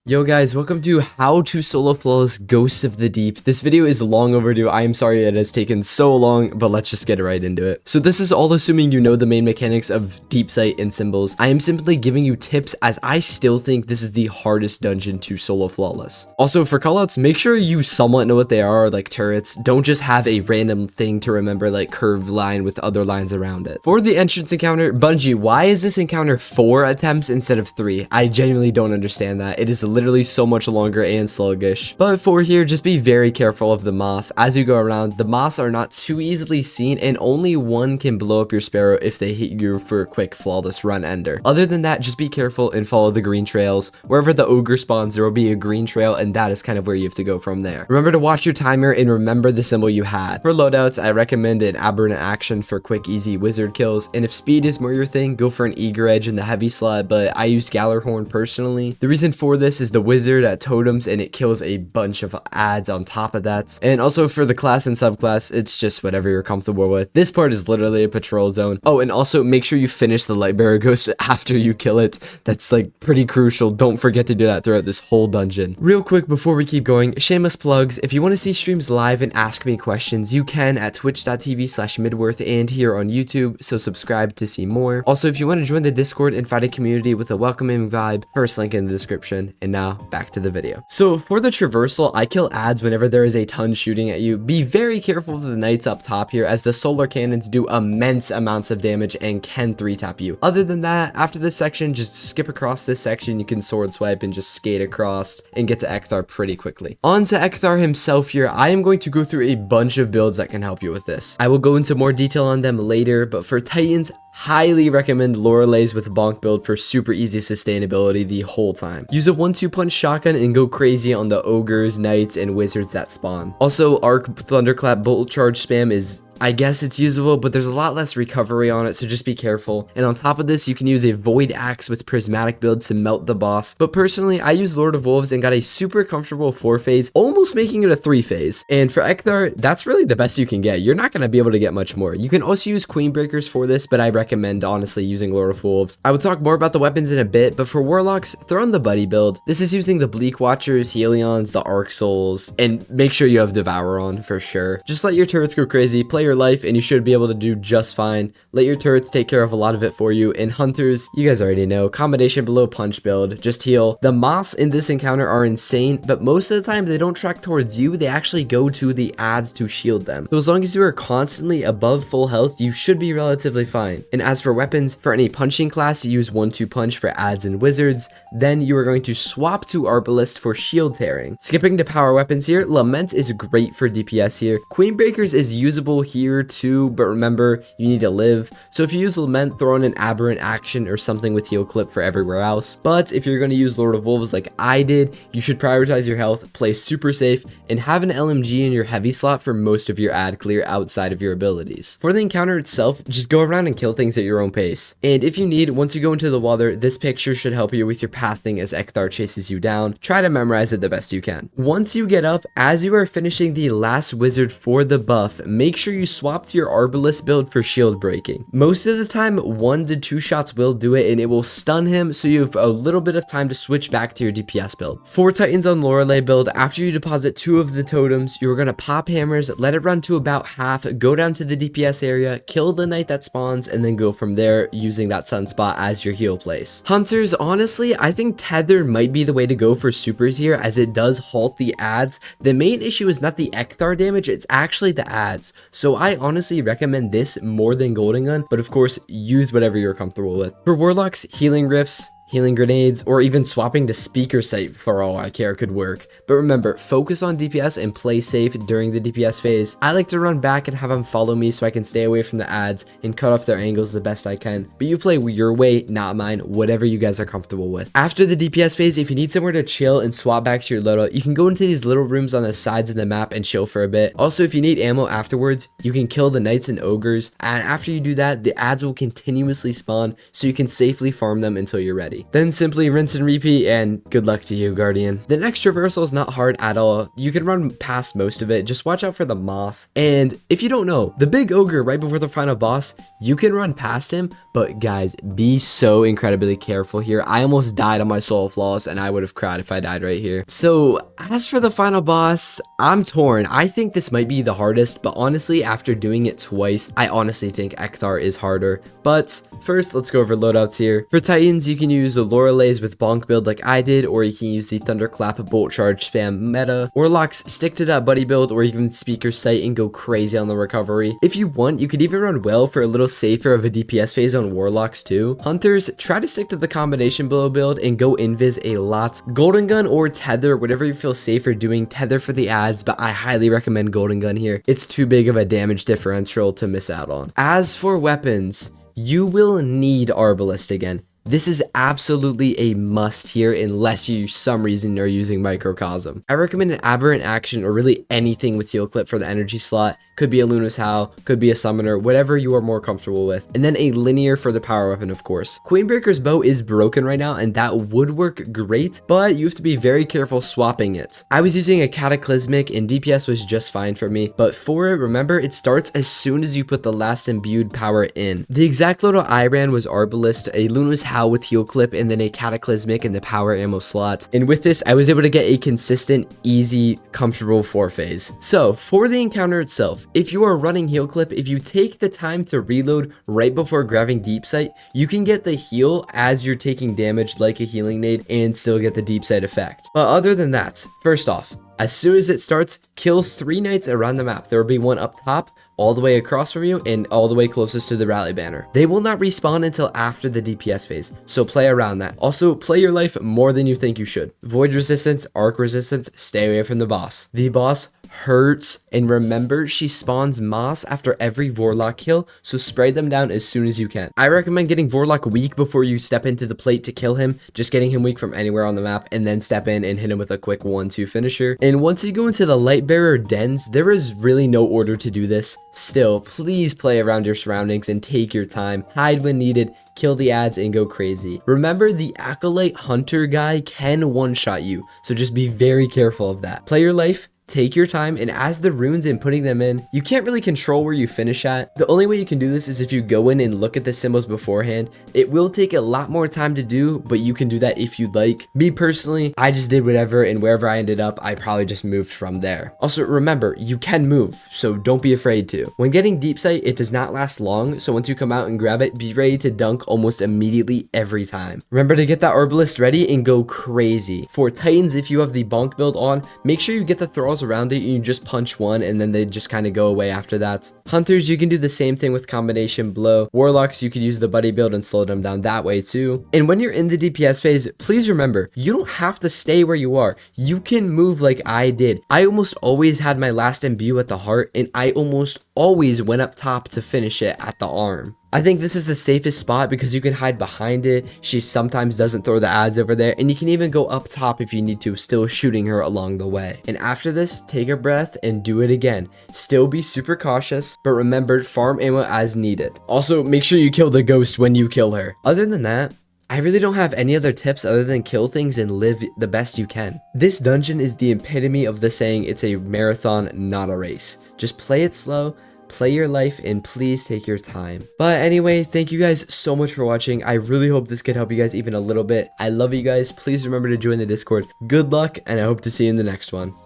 Yo guys, welcome to How to Solo Flawless Ghosts of the Deep. This video is long overdue. I am sorry it has taken so long, but let's just get right into it. So this is all assuming you know the main mechanics of deep sight and symbols. I am simply giving you tips as I still think this is the hardest dungeon to solo flawless. Also for callouts, make sure you somewhat know what they are, like turrets. Don't just have a random thing to remember like curved line with other lines around it. For the entrance encounter, Bungie, why is this encounter 4 attempts instead of 3? I genuinely don't understand that. It is literally so much longer and sluggish. But for here, just be very careful of the moss. As you go around, the moss are not too easily seen and only one can blow up your sparrow if they hit you for a quick flawless run ender. Other than that, just be careful and follow the green trails. Wherever the ogre spawns, there will be a green trail and that is kind of where you have to go from there. Remember to watch your timer and remember the symbol you had. For loadouts, I recommend an aberrant action for quick easy wizard kills, and if speed is more your thing, go for an eager edge in the heavy slot, but I used Gallarhorn personally. The reason for this is the wizard at totems and it kills a bunch of adds on top of that. And also for the class and subclass, it's just whatever you're comfortable with. This part is literally a patrol zone. Oh, and also make sure you finish the Lightbearer Ghost after you kill it. That's like pretty crucial. Don't forget to do that throughout this whole dungeon. Real quick before we keep going, shameless plugs. If you want to see streams live and ask me questions, you can at twitch.tv/midworth and here on YouTube, so subscribe to see more. Also, if you want to join the Discord and find a community with a welcoming vibe, first link in the description. And now back to the video. So for the traversal, I kill adds whenever there is a ton shooting at you. Be very careful of the knights up top here, as the solar cannons do immense amounts of damage and can 3-tap you. Other than that, after this section, just skip across this section. You can sword swipe and just skate across and get to Ecthar pretty quickly. On to Ecthar himself here. I am going to go through a bunch of builds that can help you with this. I will go into more detail on them later, but for Titans, highly recommend Loreley's with bonk build for super easy sustainability the whole time. Use a 1-2 punch shotgun and go crazy on the ogres, knights, and wizards that spawn. Also, arc thunderclap bolt charge spam is, I guess it's usable, but there's a lot less recovery on it, so just be careful. And on top of this, you can use a void axe with prismatic build to melt the boss. But personally, I used Lord of Wolves and got a super comfortable 4-phase, almost making it a 3-phase. And for Ecthar, that's really the best you can get. You're not going to be able to get much more. You can also use Queen Breakers for this, but I recommend honestly using Lord of Wolves. I will talk more about the weapons in a bit, but for Warlocks, throw on the Buddy build. This is using the Bleak Watchers, Helions, the Arc Souls, and make sure you have Devour on for sure. Just let your turrets go crazy, play your life, and you should be able to do just fine. Let your turrets take care of a lot of it for you. And hunters, you guys already know, combination below punch build, just heal. The moss in this encounter are insane, but most of the time they don't track towards you, they actually go to the adds to shield them. So as long as you are constantly above full health, you should be relatively fine. And as for weapons, for any punching class, you use 1-2 punch for adds and wizards. Then you are going to swap to Arbalest for shield tearing. Skipping to power weapons here, Lament is great for DPS here. Queen Breakers is usable here too, but remember, you need to live. So if you use Lament, throw in an aberrant action or something with heal clip for everywhere else. But if you're going to use Lord of Wolves like I did, you should prioritize your health, play super safe, and have an LMG in your heavy slot for most of your ad clear outside of your abilities. For the encounter itself, just go around and kill things at your own pace. And if you need, once you go into the water, this picture should help you with your pathing as Ecthar chases you down. Try to memorize it the best you can. Once you get up, as you are finishing the last wizard for the buff, make sure you swap to your Arbalest build for shield breaking. Most of the time, 1 to 2 shots will do it and it will stun him, so you have a little bit of time to switch back to your DPS build. For Titans on Loreley build, after you deposit 2 of the totems, you're going to pop hammers, let it run to about half, go down to the DPS area, kill the knight that spawns, and then go from there using that sunspot as your heal place. Hunters, honestly, I think Tether might be the way to go for supers here, as it does halt the adds. The main issue is not the Ecthar damage, it's actually the adds. So I honestly recommend this more than Golden Gun, but of course, use whatever you're comfortable with. For Warlocks, healing rifts, healing grenades, or even swapping to speaker sight for all I care could work. But remember, focus on DPS and play safe during the DPS phase. I like to run back and have them follow me so I can stay away from the adds and cut off their angles the best I can. But you play your way, not mine, whatever you guys are comfortable with. After the DPS phase, if you need somewhere to chill and swap back to your loadout, you can go into these little rooms on the sides of the map and chill for a bit. Also, if you need ammo afterwards, you can kill the knights and ogres, and after you do that, the adds will continuously spawn so you can safely farm them until you're ready. recovery. Then simply rinse and repeat, and good luck to you, Guardian. The next traversal is not hard at all. You can run past most of it. Just watch out for the moss. And if you don't know, the big ogre right before the final boss, you can run past him, but guys, be so incredibly careful here. I almost died on my soul flaws, and I would have cried if I died right here. So as for the final boss, I'm torn. I think this might be the hardest, but honestly, after doing it twice, I honestly think Ecthar is harder. But first, let's go over loadouts here. For Titans, you can use the Loreleis with bonk build like I did, or you can use the Thunderclap bolt charge spam meta. Warlocks, stick to that buddy build or even speaker sight and go crazy on the recovery. If you want, you could even run well for a little safer of a DPS phase on Warlocks too. Hunters, try to stick to the combination blow build and go invis a lot. Golden Gun or Tether, whatever you feel safer doing. Tether for the ads, but I highly recommend Golden Gun here. It's too big of a damage differential to miss out on. As for weapons, you will need Arbalist again. This is absolutely a must here unless you some reason are using Microcosm. I recommend an Aberrant Action or really anything with heal clip for the energy slot. Could be a Luna's Howl, could be a Summoner, whatever you are more comfortable with. And then a linear for the power weapon, of course. Queenbreaker's bow is broken right now, and that would work great, but you have to be very careful swapping it. I was using a Cataclysmic, and DPS was just fine for me, but for it, remember, it starts as soon as you put the last imbued power in. The exact loadout I ran was Arbalist, a Luna's Howl with heal clip, and then a Cataclysmic in the power ammo slot. And with this, I was able to get a consistent, easy, comfortable 4 phase. So, for the encounter itself, if you are running heal clip, if you take the time to reload right before grabbing deep sight, you can get the heal as you're taking damage like a healing nade and still get the deep sight effect. But other than that, first off, as soon as it starts, kill 3 knights around the map. There will be one up top, all the way across from you, and all the way closest to the rally banner. They will not respawn until after the DPS phase, so play around that. Also, play your life more than you think you should. Void resistance, arc resistance, stay away from the boss. The boss hurts, and remember, she spawns moss after every Vorlock kill, so spray them down as soon as you can. I recommend getting Vorlock weak before you step into the plate to kill him, just getting him weak from anywhere on the map, and then step in and hit him with a quick 1-2 finisher. And once you go into the Lightbearer dens, there is really no order to do this. Still, please play around your surroundings and take your time, hide when needed, kill the ads, and go crazy. Remember, the Acolyte Hunter guy can one-shot you, so just be very careful of that. Play your life, take your time, and as the runes and putting them in, you can't really control where you finish at. The only way you can do this is if you go in and look at the symbols beforehand. It will take a lot more time to do, but you can do that if you'd like. Me personally, I just did whatever, and wherever I ended up, I probably just moved from there. Also, remember, you can move, so don't be afraid to. When getting deep sight, it does not last long, so once you come out and grab it, be ready to dunk almost immediately every time. Remember to get that Arbalist ready and go crazy. For Titans, if you have the bonk build on, make sure you get the thralls around it, and you just punch one and then they just kind of go away after that. Hunters, you can do the same thing with combination blow. Warlocks, you could use the buddy build and slow them down that way too. And when you're in the DPS phase, please remember, you don't have to stay where you are. You can move like I did. I almost always had my last imbue at the heart, and I almost always went up top to finish it at the arm. I think this is the safest spot because you can hide behind it. She sometimes doesn't throw the ads over there, and you can even go up top if you need to, still shooting her along the way. And after this, take a breath and do it again. Still be super cautious, but remember, farm ammo as needed. Also, make sure you kill the ghost when you kill her. Other than that, I really don't have any other tips other than kill things and live the best you can. This dungeon is the epitome of the saying, it's a marathon, not a race. Just play it slow, play your life, and please take your time. But anyway, thank you guys so much for watching. I really hope this could help you guys even a little bit. I love you guys. Please remember to join the Discord. Good luck, and I hope to see you in the next one.